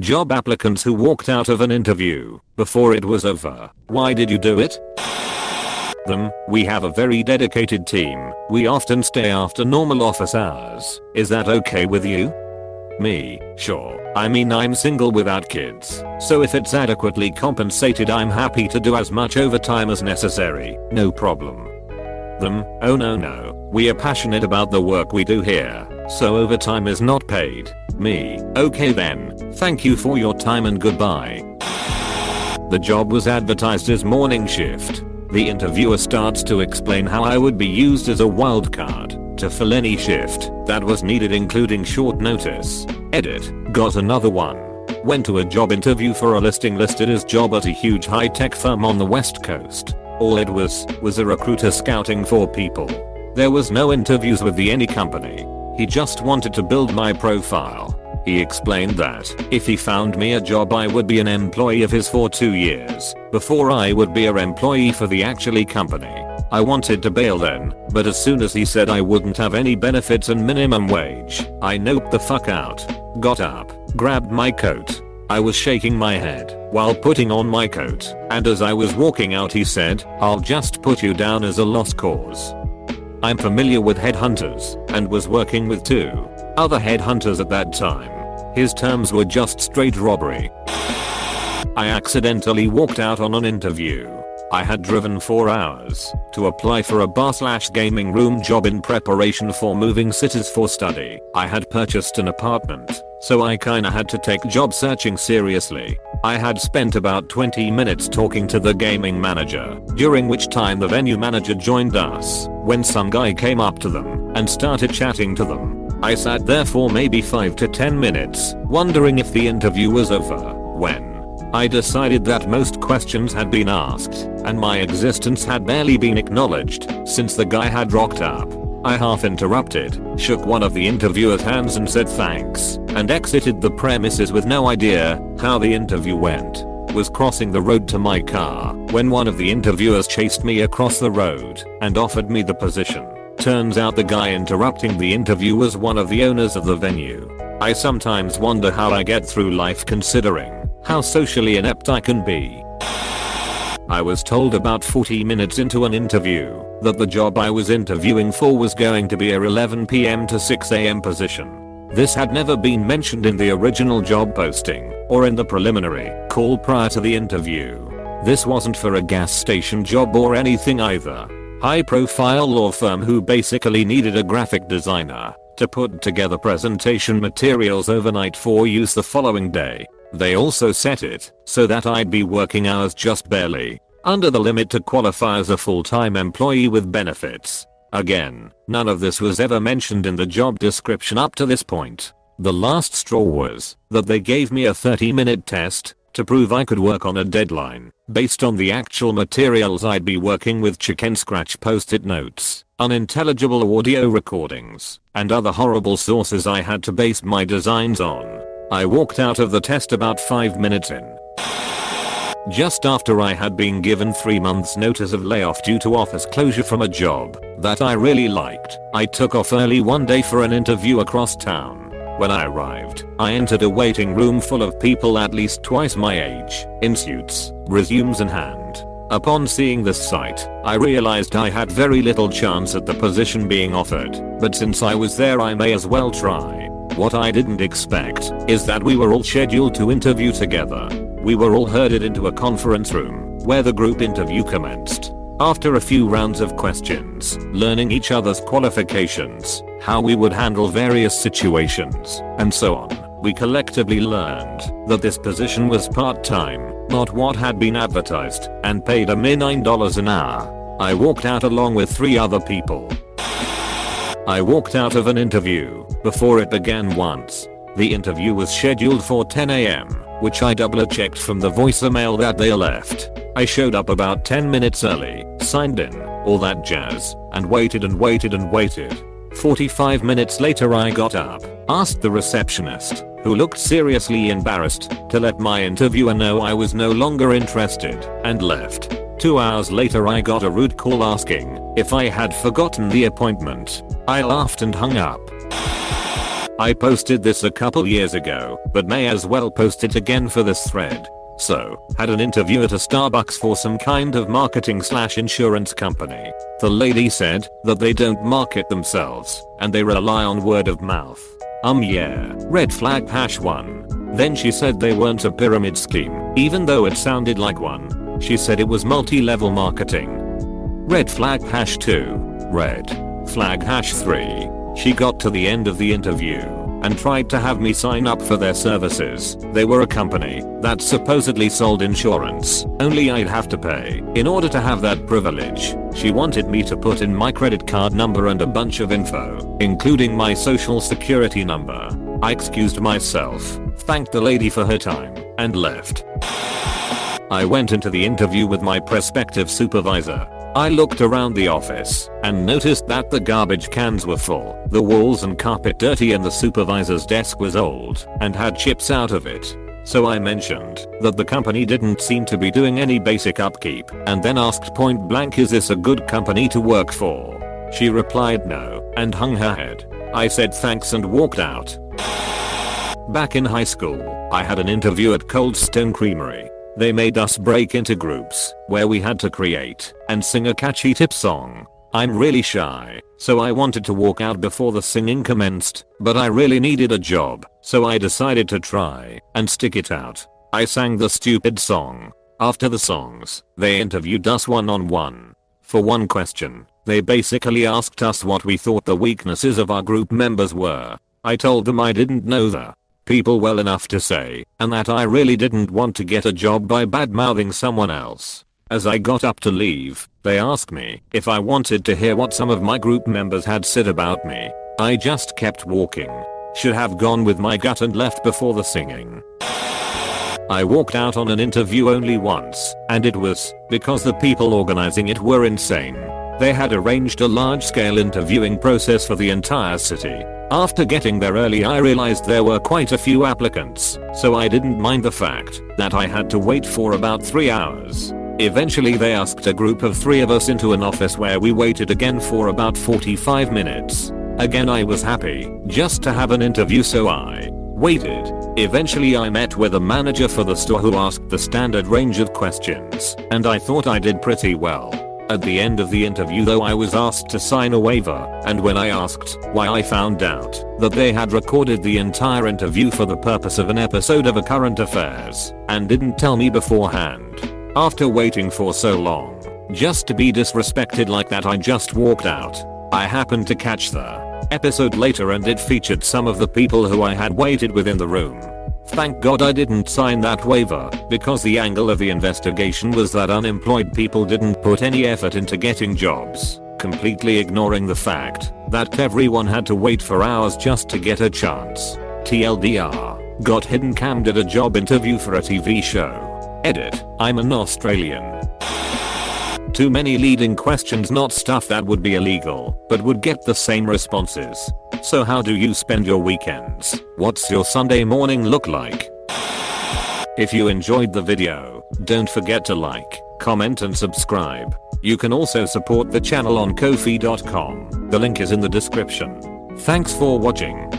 Job applicants who walked out of an interview before it was over. Why did you do it? We have a very dedicated team. We often stay after normal office hours. Is that okay with you? Me, sure. I mean, I'm single without kids, so if it's adequately compensated, I'm happy to do as much overtime as necessary. No problem. Oh no. We are passionate about the work we do here, so overtime is not paid. Me, okay then. Thank you for your time and goodbye. The job was advertised as morning shift. The interviewer starts to explain how I would be used as a wildcard to fill any shift that was needed, including short notice. Edit. Got another one. Went to a job interview for a listing listed as job at a huge high-tech firm on the West Coast. All it was a recruiter scouting for people. There was no interviews with any company. He just wanted to build my profile. He explained that if he found me a job, I would be an employee of his for 2 years before I would be an employee for the actually company. I wanted to bail then, but as soon as he said I wouldn't have any benefits and minimum wage, I noped the fuck out. Got up, grabbed my coat. I was shaking my head while putting on my coat, and as I was walking out he said, "I'll just put you down as a lost cause." I'm familiar with headhunters and was working with 2 other headhunters at that time. His terms were just straight robbery. I accidentally walked out on an interview. I had driven 4 hours to apply for a bar/gaming room job in preparation for moving cities for study. I had purchased an apartment, so I kinda had to take job searching seriously. I had spent about 20 minutes talking to the gaming manager, during which time the venue manager joined us, when some guy came up to them and started chatting to them. I sat there for maybe 5 to 10 minutes, wondering if the interview was over, when I decided that most questions had been asked, and my existence had barely been acknowledged since the guy had rocked up. I half interrupted, shook one of the interviewer's hands and said thanks, and exited the premises with no idea how the interview went. Was crossing the road to my car when one of the interviewers chased me across the road and offered me the position. Turns out the guy interrupting the interview was one of the owners of the venue. I sometimes wonder how I get through life, considering how socially inept I can be. I was told about 40 minutes into an interview that the job I was interviewing for was going to be a 11 PM to 6 AM position. This had never been mentioned in the original job posting or in the preliminary call prior to the interview. This wasn't for a gas station job or anything either. High-profile law firm who basically needed a graphic designer to put together presentation materials overnight for use the following day. They also set it so that I'd be working hours just barely under the limit to qualify as a full-time employee with benefits. Again, none of this was ever mentioned in the job description up to this point. The last straw was that they gave me a 30-minute test to prove I could work on a deadline based on the actual materials I'd be working with: chicken scratch post-it notes, unintelligible audio recordings, and other horrible sources I had to base my designs on. I walked out of the test about 5 minutes in. Just after I had been given 3 months notice of layoff due to office closure from a job that I really liked, I took off early one day for an interview across town. When I arrived, I entered a waiting room full of people at least twice my age, in suits, resumes in hand. Upon seeing this sight, I realized I had very little chance at the position being offered, but since I was there I may as well try. What I didn't expect is that we were all scheduled to interview together. We were all herded into a conference room where the group interview commenced. After a few rounds of questions, learning each other's qualifications, how we would handle various situations, and so on, we collectively learned that this position was part-time, not what had been advertised, and paid a mere $9 an hour. I walked out along with 3 other people. I walked out of an interview before it began once. The interview was scheduled for 10 AM, which I double checked from the voicemail that they left. I showed up about 10 minutes early, signed in, all that jazz, and waited and waited and waited. 45 minutes later I got up, asked the receptionist, who looked seriously embarrassed, to let my interviewer know I was no longer interested, and left. 2 hours later I got a rude call asking if I had forgotten the appointment. I laughed and hung up. I posted this a couple years ago, but may as well post it again for this thread. So, had an interview at a Starbucks for some kind of marketing/insurance company. The lady said that they don't market themselves and they rely on word of mouth. Yeah, red flag #1. Then she said they weren't a pyramid scheme, even though it sounded like one. She said it was multi-level marketing. Red flag #2. Red flag #3. She got to the end of the interview and tried to have me sign up for their services. They were a company that supposedly sold insurance, only I'd have to pay in order to have that privilege. She wanted me to put in my credit card number and a bunch of info, including my social security number. I excused myself, thanked the lady for her time, and left. I went into the interview with my prospective supervisor. I looked around the office and noticed that the garbage cans were full, the walls and carpet dirty, and the supervisor's desk was old and had chips out of it. So I mentioned that the company didn't seem to be doing any basic upkeep, and then asked point blank, is this a good company to work for? She replied no and hung her head. I said thanks and walked out. Back in high school, I had an interview at Cold Stone Creamery. They made us break into groups where we had to create and sing a catchy tip song. I'm really shy, so I wanted to walk out before the singing commenced, but I really needed a job, so I decided to try and stick it out. I sang the stupid song. After the songs, they interviewed us one-on-one. For one question, they basically asked us what we thought the weaknesses of our group members were. I told them I didn't know the people well enough to say, and that I really didn't want to get a job by bad-mouthing someone else. As I got up to leave, they asked me if I wanted to hear what some of my group members had said about me. I just kept walking. Should have gone with my gut and left before the singing. I walked out on an interview only once, and it was because the people organizing it were insane. They had arranged a large-scale interviewing process for the entire city. After getting there early, I realized there were quite a few applicants, so I didn't mind the fact that I had to wait for about 3 hours. Eventually they asked a group of 3 of us into an office where we waited again for about 45 minutes. Again I was happy just to have an interview, so I waited. Eventually I met with a manager for the store who asked the standard range of questions, and I thought I did pretty well. At the end of the interview though, I was asked to sign a waiver, and when I asked why, I found out that they had recorded the entire interview for the purpose of an episode of A Current Affairs and didn't tell me beforehand. After waiting for so long just to be disrespected like that, I just walked out. I happened to catch the episode later and it featured some of the people who I had waited with in the room. Thank God I didn't sign that waiver, because the angle of the investigation was that unemployed people didn't put any effort into getting jobs, completely ignoring the fact that everyone had to wait for hours just to get a chance. TLDR, got hidden cammed at a job interview for a TV show. Edit, I'm an Australian. Too many leading questions, not stuff that would be illegal, but would get the same responses. So how do you spend your weekends? What's your Sunday morning look like? If you enjoyed the video, don't forget to like, comment and subscribe. You can also support the channel on Ko-fi.com. The link is in the description. Thanks for watching.